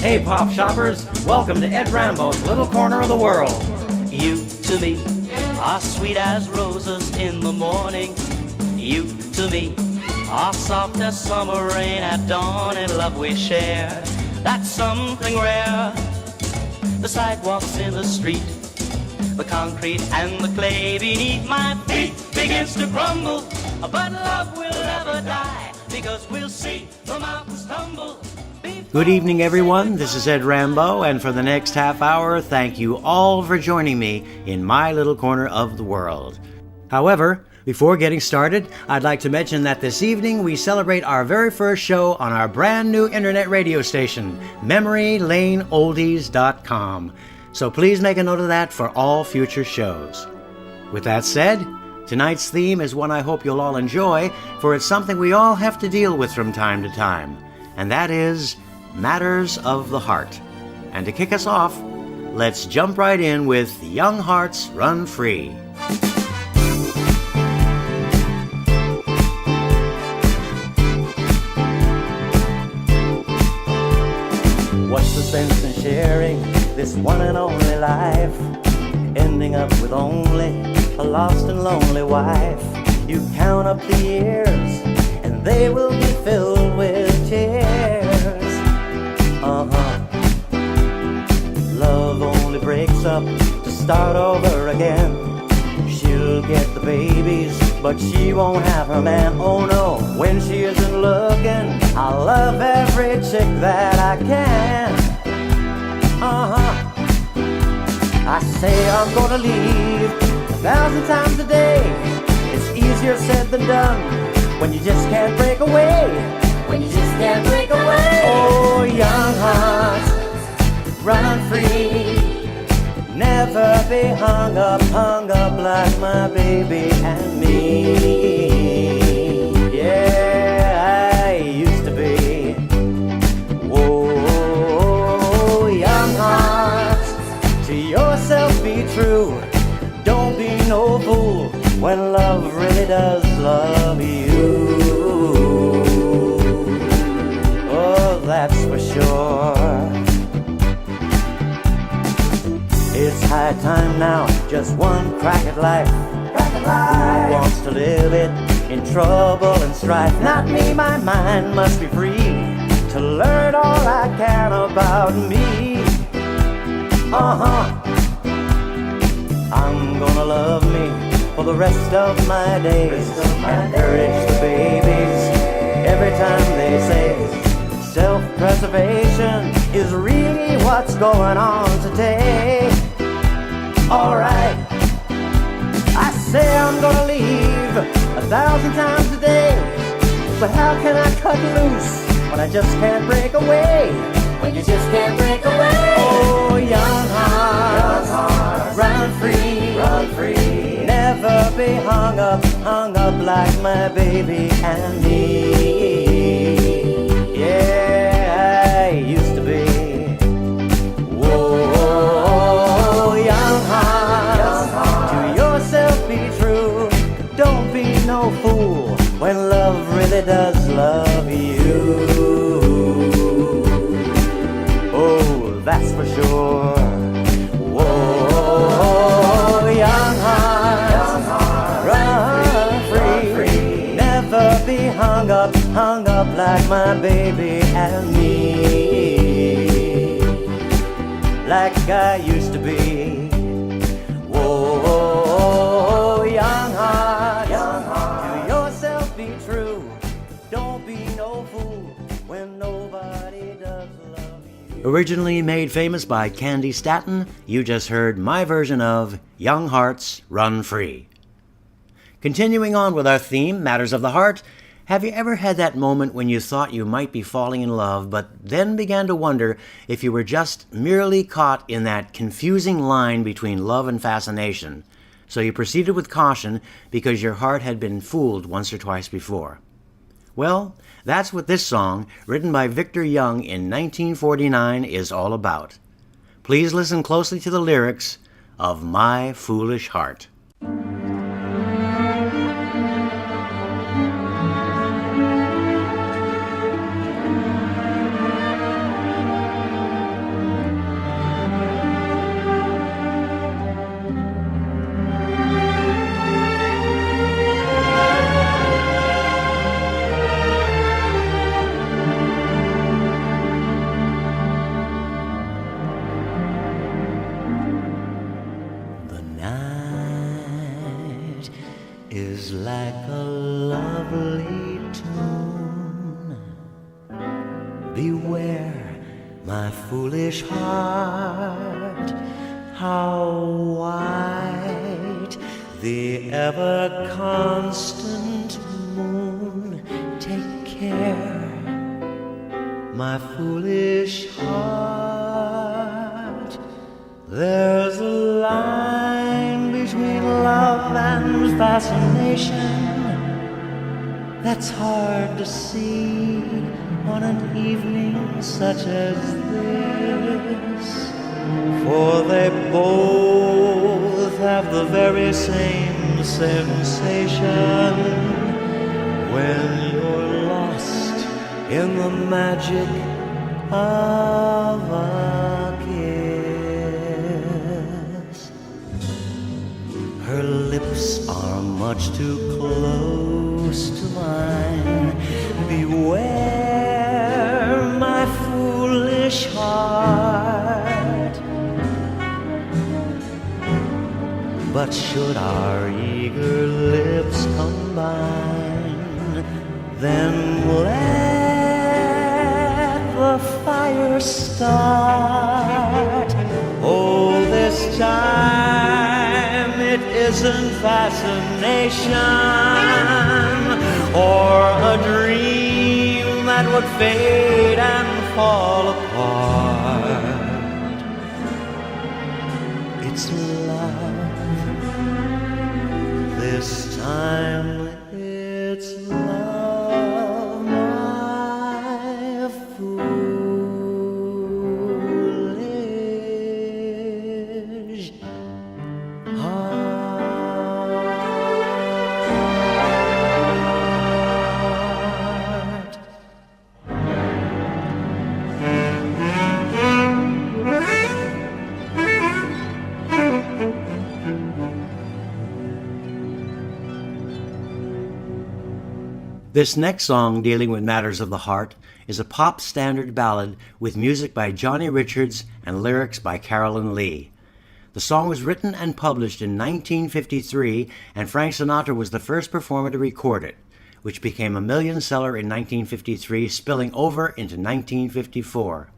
Hey, pop shoppers, welcome to Ed Rambeau's Little Corner of the World. You to me are sweet as roses in the morning. You to me are soft as summer rain at dawn. In love we share, that's something rare. The sidewalks in the street, the concrete and the clay beneath my feet begins to crumble, but love will never die, because we'll see the mountains tumble. Good evening, everyone. This is Ed Rambeau, and for the next half hour, thank you all for joining me in my little corner of the world. However, before getting started, I'd like to mention that this evening we celebrate our very first show on our brand new internet radio station, MemoryLaneOldies.com. So please make a note of that for all future shows. With that said, tonight's theme is one I hope you'll all enjoy, for it's something we all have to deal with from time to time, and that is matters of the heart. And to kick us off, let's jump right in with Young Hearts Run Free. What's the sense in sharing this one and only life, ending up with only a lost and lonely wife? You count up the years and they will be filled with tears. Love only breaks up to start over again. She'll get the babies, but she won't have her man. Oh no, when she isn't looking, I'll love every chick that I can. I say I'm gonna leave 1,000 times a day. It's easier said than done when you just can't break away. When you just can't break away. Oh, young hearts, run free. Never be hung up like my baby and me. Yeah, I used to be. Whoa, young hearts, to yourself be true. Don't be no fool when love really does love you. Oh, that's for sure. It's high time now, just one crack at life. Who wants to live it in trouble and strife? Not me, my mind must be free to learn all I can about me. I'm gonna love me for the rest of my days, and encourage the babies every time they say self-preservation is really what's going on today. Alright, I say I'm gonna leave 1,000 times a day, but how can I cut loose when I just can't break away? When you just can't break away. Oh, young hearts, run free, run free. Never be hung up like my baby and me. Yeah, I used to be. Whoa, young hearts, to yourself be true. Don't be no fool when love really does love you. Oh, that's for sure. Whoa, young hearts, run free. Never be hung up like my baby and me. Like I used to be. Whoa, young hearts, to yourself be true. Don't be no fool when nobody does love you. Originally made famous by Candy Staton, you just heard my version of Young Hearts Run Free. Continuing on with our theme, Matters of the Heart, have you ever had that moment when you thought you might be falling in love, but then began to wonder if you were just merely caught in that confusing line between love and fascination, so you proceeded with caution because your heart had been fooled once or twice before? Well, that's what this song, written by Victor Young in 1949, is all about. Please listen closely to the lyrics of My Foolish Heart. lively tune. Beware, my foolish heart, how white the ever-constant moon. Take care, my foolish heart. There's a line between love and fascination that's hard to see on an evening such as this. For they both have the very same sensation when you're lost in the magic of a kiss. Her lips are much too close to mine. Beware, my foolish heart. But should our eager lips combine, then let the fire start. Oh, this time it isn't fascination or a dream that would fade and fall apart. It's love. This time it's love, my foolish heart. This next song, dealing with matters of the heart, is a pop standard ballad with music by Johnny Richards and lyrics by Carolyn Lee. The song was written and published in 1953, and Frank Sinatra was the first performer to record it, which became a million seller in 1953, spilling over into 1954.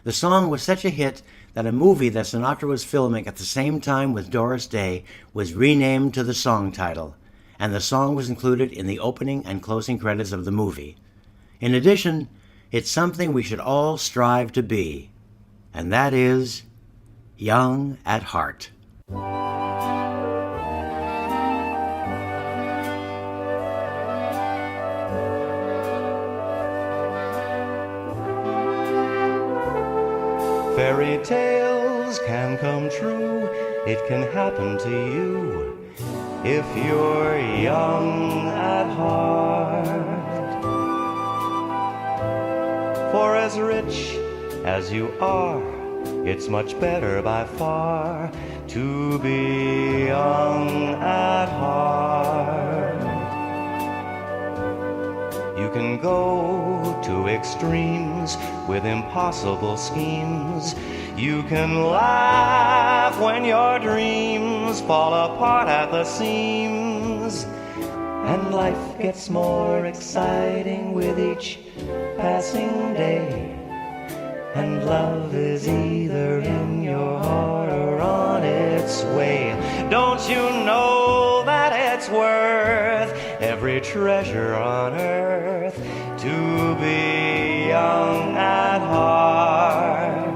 The song was such a hit that a movie that Sinatra was filming at the same time with Doris Day was renamed to the song title, and the song was included in the opening and closing credits of the movie. In addition, it's something we should all strive to be, and that is young at heart. Fairy tales can come true, it can happen to you if you're young at heart. For as rich as you are, it's much better by far to be young at heart. You can go to extremes with impossible schemes. You can laugh when your dreams fall apart at the seams. And life gets more exciting with each passing day. And love is either in your heart or on its way. Don't you know that it's worth every treasure on earth to be young at heart?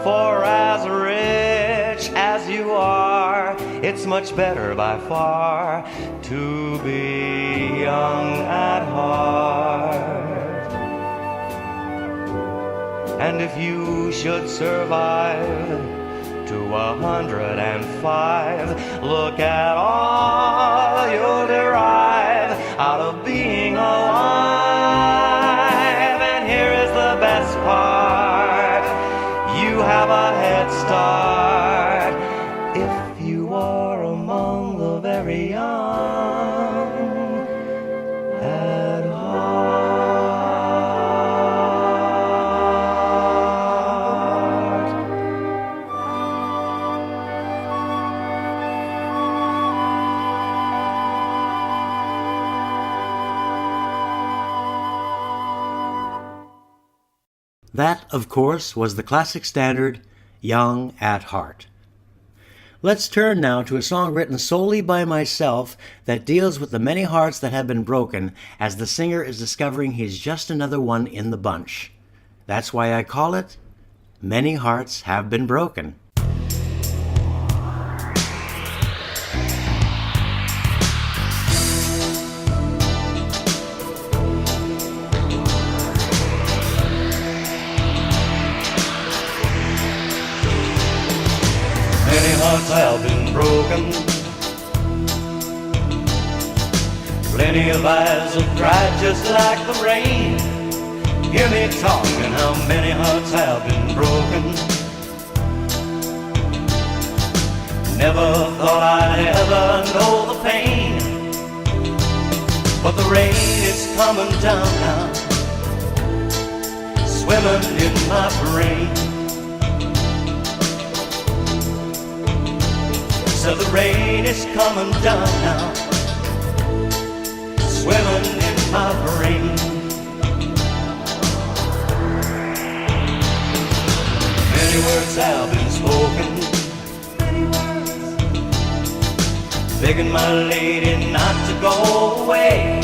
For as rich as you are, it's much better by far to be young at heart. And if you should survive to 105, look at all you'll derive out of being alive. And here is the best part, you have a head start if you are among the very young at heart. That, of course, was the classic standard, Young at Heart. Let's turn now to a song written solely by myself that deals with the many hearts that have been broken as the singer is discovering he's just another one in the bunch. That's why I call it, Many Hearts Have Been Broken. Many hearts have been broken. Plenty of eyes have cried just like the rain. Hear me talking, how many hearts have been broken. Never thought I'd ever know the pain, but the rain is coming down now, swimming in my brain. So the rain is coming down now, swimming in my brain. Many words have been spoken, begging my lady not to go away.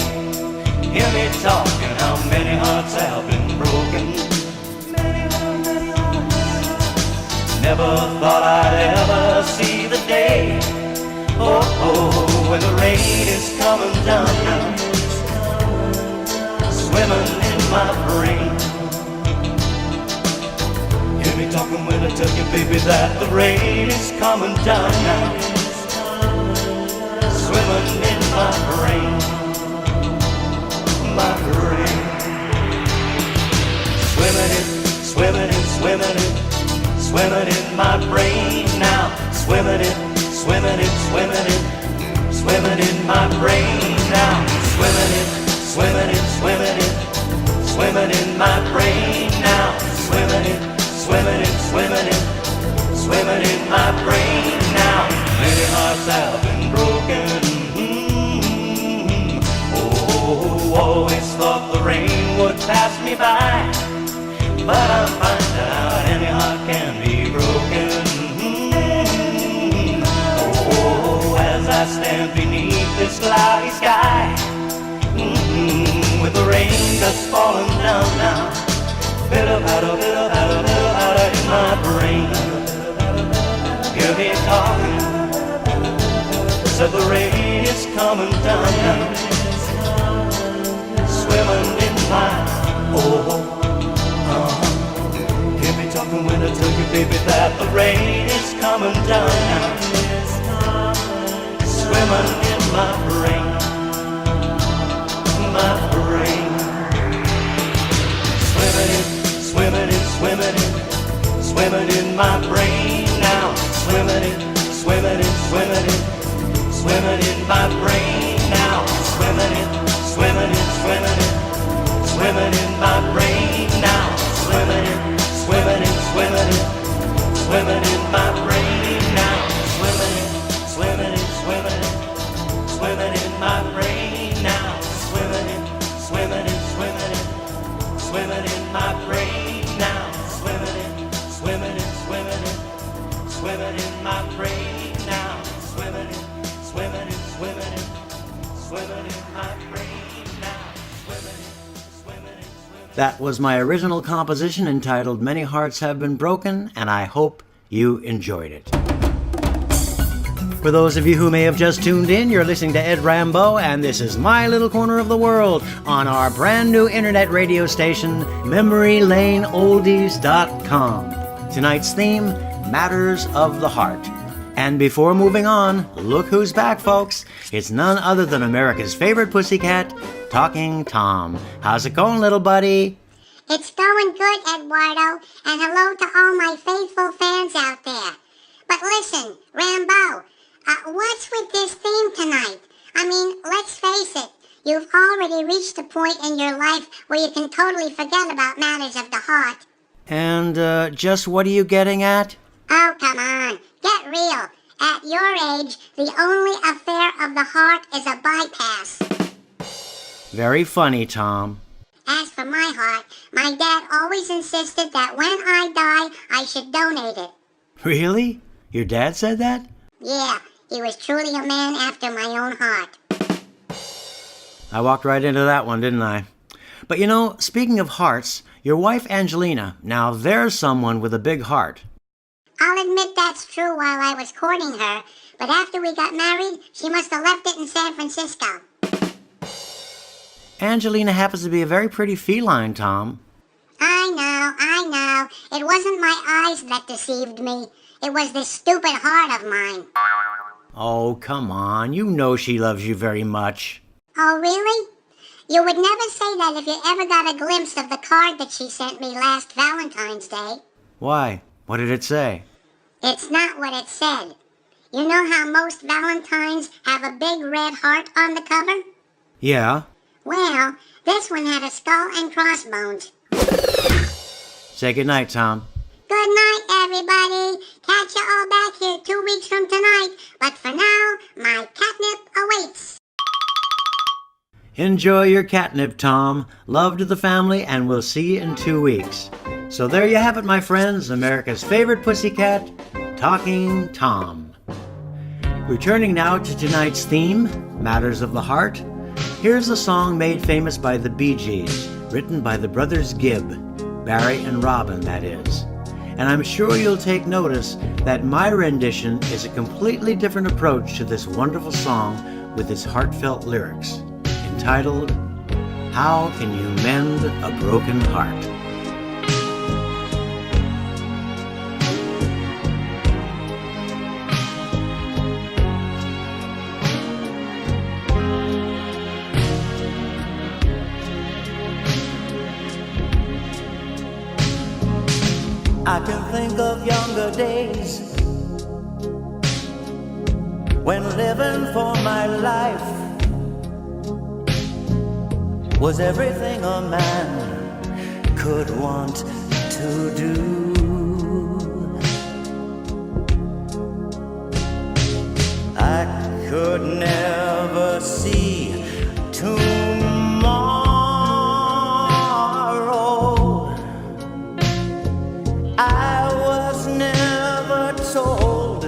Hear me talking, how many hearts have been broken. Never thought I'd ever see the day. Oh, oh, when the rain is coming down now, swimming in my brain. Hear me talking when I tell you, baby, that the rain is coming down now, swimming in my brain, my brain. Swimming in, swimming in, swimming in, swimming in my brain now, swimming in, swimming in, swimming in, swimming in my brain now, swimming in, swimming in, swimming in, swimming in my brain now, swimming in, swimming in, swimming in, swimming in my brain now. Many hearts have been broken. Oh, always thought the rain would pass me by, but I find out any heart can be broken. Oh, as I stand beneath this cloudy sky, with the rain just falling down now, pitter patter, pitter patter, pitter patter in my brain. Hear me talking, said the rain is coming down now, swimming in my Hear me talking when I tell you, baby, that the rain is coming down now, swimming in my brain, my brain. Swimming in, swimming in, swimming in, swimming in my brain now, swimming in, swimming in, swimming in, swimming in my brain now, swimming in, swimming in, swimming in, swimming in my brain now, swimming in, swimming in, swimming in, swimming in my brain now, swimming in, swimming in, swimming in, swimming in my brain now, swimming in, swimming in, swimming in, swimming in my brain now, swimming in, swimming in, swimming in, swimming in my brain now, swimming in, swimming in, swimming in, swimming in my brain now, swimming in, swimming in, swimming. That was my original composition entitled Many Hearts Have Been Broken, and I hope you enjoyed it. For those of you who may have just tuned in, you're listening to Ed Rambeau, and this is My Little Corner of the World on our brand new internet radio station, MemoryLaneOldies.com. Tonight's theme, Matters of the Heart. And before moving on, look who's back, folks. It's none other than America's favorite pussycat, Talking Tom. How's it going, little buddy? It's going good, Eduardo, and hello to all my faithful fans out there. But listen, Rambeau, what's with this theme tonight? I mean, let's face it, you've already reached a point in your life where you can totally forget about matters of the heart. And, just what are you getting at? Oh, come on, get real. At your age, the only affair of the heart is a bypass. Very funny, Tom. As for of my heart, my dad always insisted that when I die, I should donate it. Really? Your dad said that? Yeah, he was truly a man after my own heart. I walked right into that one, didn't I? But you know, speaking of hearts, your wife Angelina, now there's someone with a big heart. I'll admit that's true while I was courting her, but after we got married, she must have left it in San Francisco. Angelina happens to be a very pretty feline, Tom. I know. It wasn't my eyes that deceived me. It was this stupid heart of mine. Oh, come on. You know she loves you very much. Oh, really? You would never say that if you ever got a glimpse of the card that she sent me last Valentine's Day. Why? What did it say? It's not what it said. You know how most Valentines have a big red heart on the cover? Yeah. Well, this one had a skull and crossbones. Say goodnight, Tom. Good night, everybody. Catch you all back here 2 weeks from tonight. But for now, my catnip awaits. Enjoy your catnip, Tom. Love to the family, and we'll see you in 2 weeks. So there you have it, my friends, America's favorite pussycat, Talking Tom. Returning now to tonight's theme, Matters of the Heart, here's a song made famous by the Bee Gees, written by the brothers Gibb, Barry and Robin, that is. And I'm sure you'll take notice that my rendition is a completely different approach to this wonderful song with its heartfelt lyrics, entitled, How Can You Mend a Broken Heart? I can think of younger days when living for my life was everything a man could want to do. I could never see tomorrow. I was never told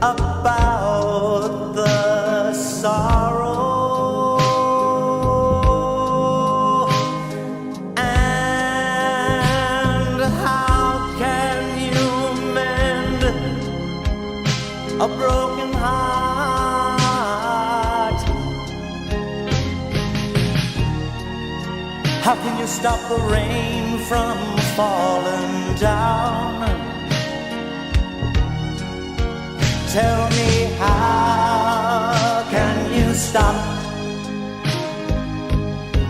about the sorrow, and how can you mend a broken heart? How can you stop the rain from falling down? Tell me, how can you stop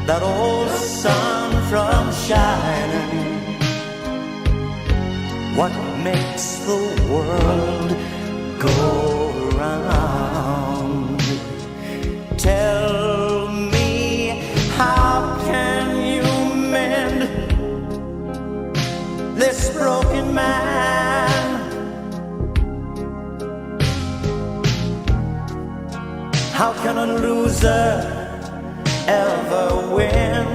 that old sun from shining? What makes the world go round? Tell me, how can you mend this broken man? How can a loser ever win?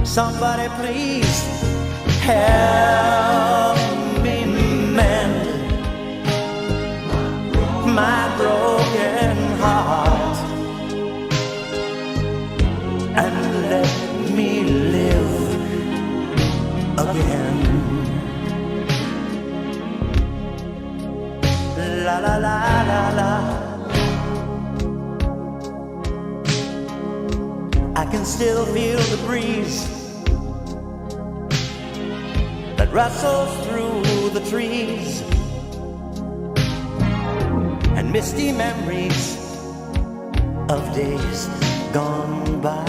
Somebody please help me mend my broken heart and let me live again. La la la la la. I can still feel the breeze that rustles through the trees, and misty memories of days gone by.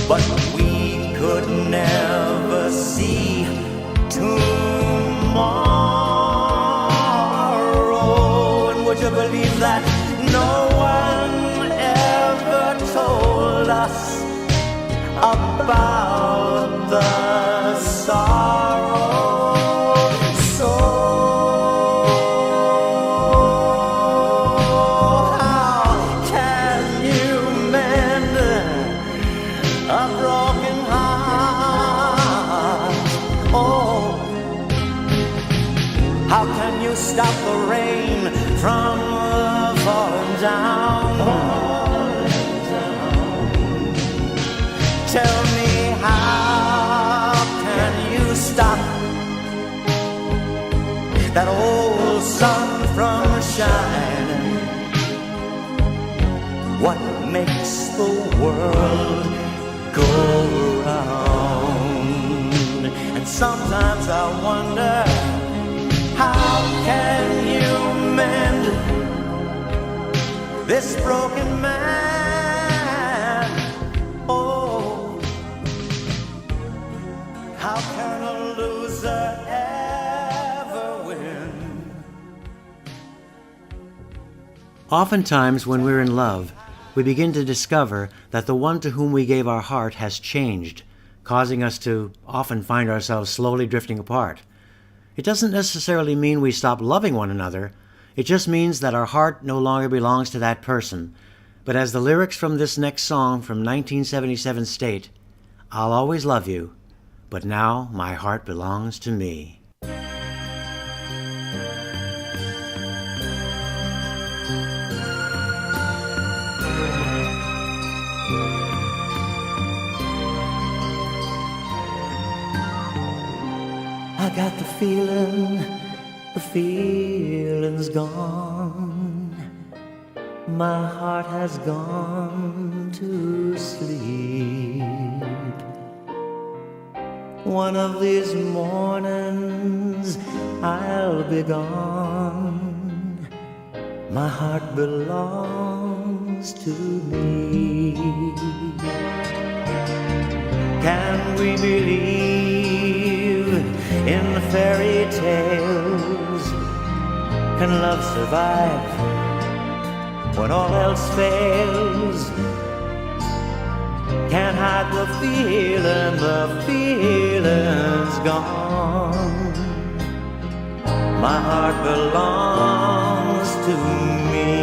But we could never see tomorrow. And would you believe that no one ever told us about the sorrow? So how rain from the falling down. Tell me, how can you stop that old sun from shining? What makes the world go round? And sometimes I wonder, how can you mend this broken man? Oh, how can a loser ever win? Oftentimes, when we're in love, we begin to discover that the one to whom we gave our heart has changed, causing us to often find ourselves slowly drifting apart. It doesn't necessarily mean we stop loving one another. It just means that our heart no longer belongs to that person. But as the lyrics from this next song from 1977 state, I'll always love you, but now my heart belongs to me. I got the feeling's gone. My heart has gone to sleep. One of these mornings I'll be gone. My heart belongs to me. Can we believe in the fairy tales? Can love survive when all else fails? Can't hide the feeling's gone. My heart belongs to me.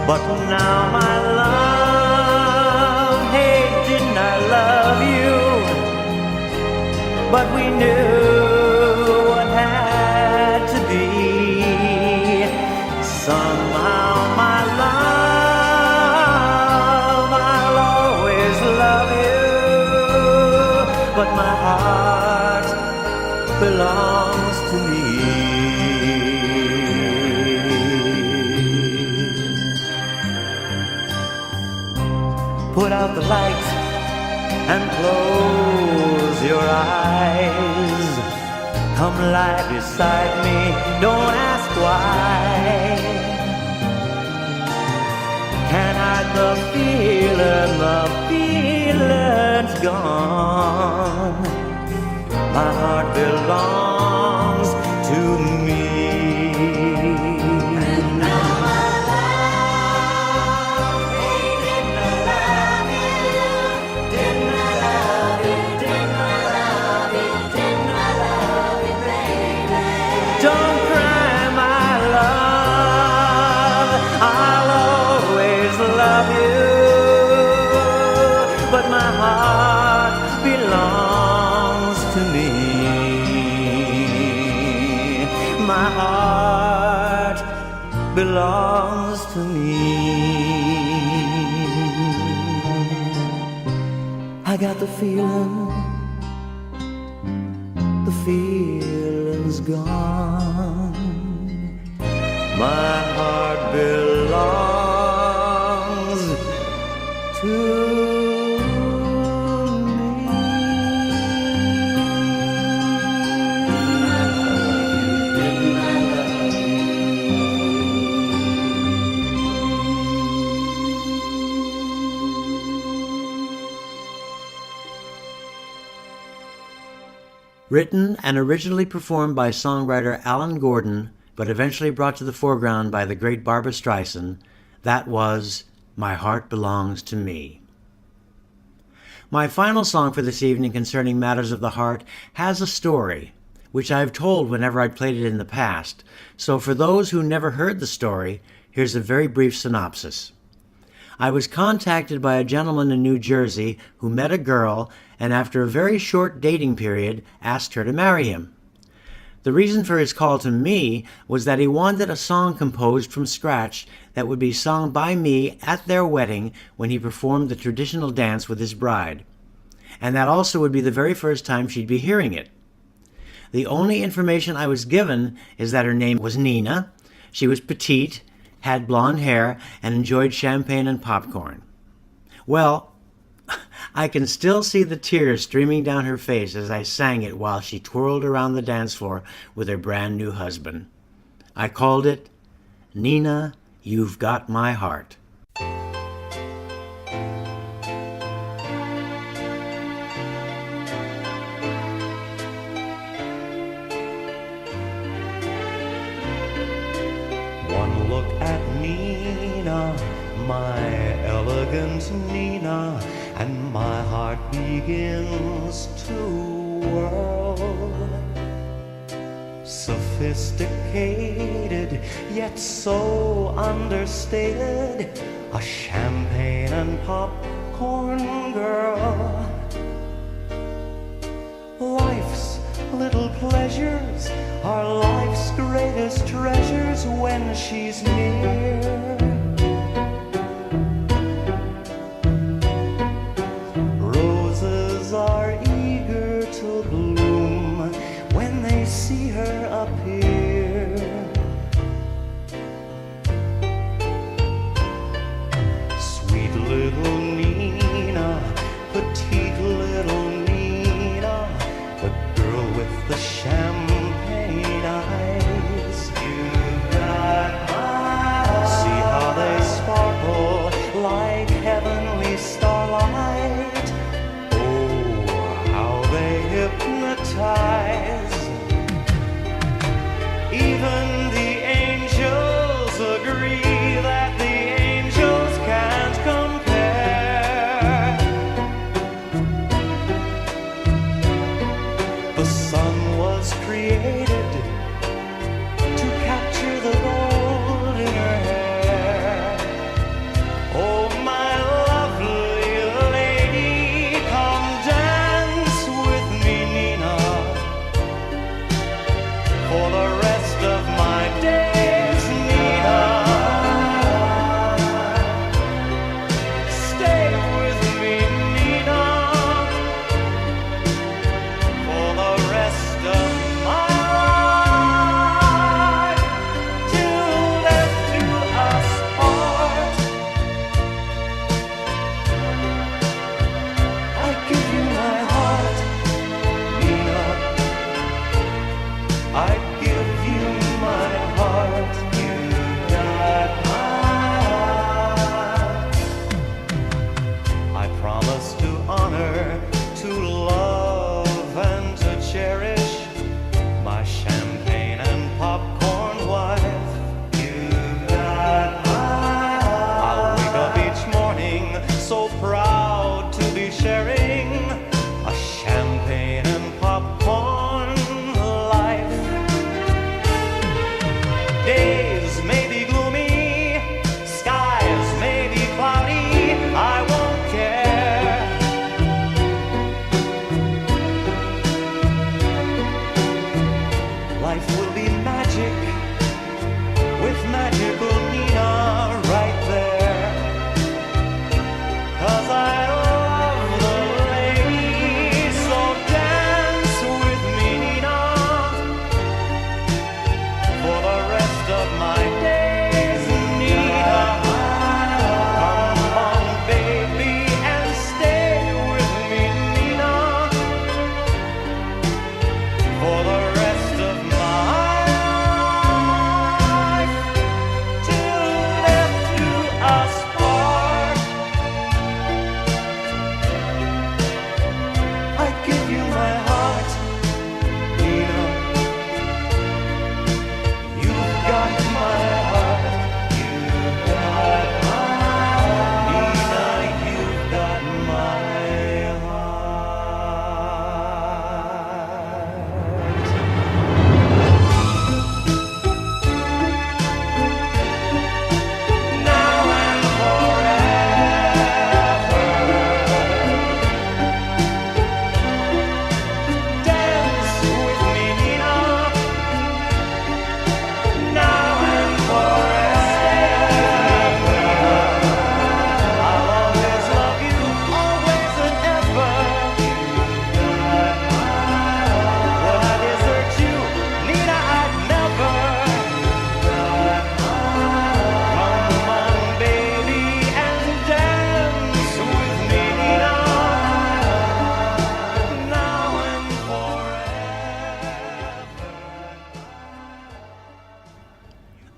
But now my love, hey, didn't I love you? But we knew what had to be. Somehow my love, I'll always love you. But my heart belongs to me. Put out the light and close your eyes. Come lie beside me, don't ask why. Can't hide the feeling's gone. My heart belongs to me. And now my love, hey, didn't I love you? Didn't I love you? Didn't I love you? Didn't I love you, baby? Don't cry, my love, I'll always love you. But my heart belongs to me. My heart belongs to me. I got the feeling's gone. My heart belongs to me. Written and originally performed by songwriter Alan Gordon, but eventually brought to the foreground by the great Barbra Streisand, that was My Heart Belongs to Me. My final song for this evening concerning matters of the heart has a story, which I've told whenever I've played it in the past, so for those who never heard the story, here's a very brief synopsis. I was contacted by a gentleman in New Jersey who met a girl and after a very short dating period asked her to marry him. The reason for his call to me was that he wanted a song composed from scratch that would be sung by me at their wedding when he performed the traditional dance with his bride. And that also would be the very first time she'd be hearing it. The only information I was given is that her name was Nina, she was petite, had blonde hair, and enjoyed champagne and popcorn. Well, I can still see the tears streaming down her face as I sang it while she twirled around the dance floor with her brand new husband. I called it, Nina, You've Got My Heart. One look at Nina, my elegant Nina, and my heart begins to whirl. Sophisticated, yet so understated, a champagne and popcorn girl. Life's little pleasures are life's greatest treasures when she's near. Roses are eager to bloom when they see her appear. Sweet little Nina, petite little Nina, the girl with the champagne eyes. You got my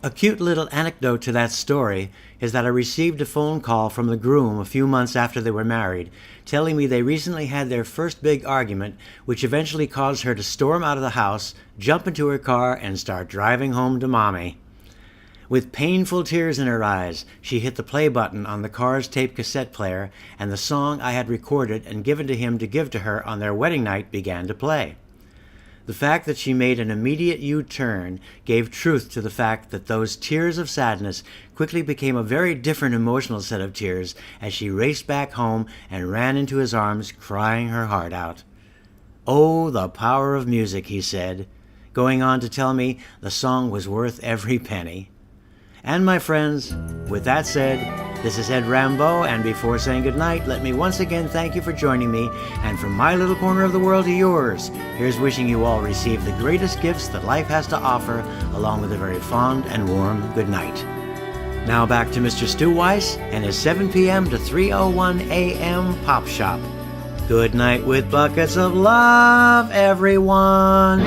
A cute little anecdote to that story is that I received a phone call from the groom a few months after they were married, telling me they recently had their first big argument, which eventually caused her to storm out of the house, jump into her car, and start driving home to Mommy. With painful tears in her eyes, she hit the play button on the car's tape cassette player, and the song I had recorded and given to him to give to her on their wedding night began to play. The fact that she made an immediate U-turn gave truth to the fact that those tears of sadness quickly became a very different emotional set of tears as she raced back home and ran into his arms, crying her heart out. "Oh, the power of music," he said, going on to tell me the song was worth every penny. And my friends, with that said, this is Ed Rambeau, and before saying goodnight, let me once again thank you for joining me, and from my little corner of the world to yours, here's wishing you all receive the greatest gifts that life has to offer, along with a very fond and warm good night. Now back to Mr. Stu Weiss and his 7 p.m. to 3:01 a.m. Pop Shop. Good night with buckets of love, everyone.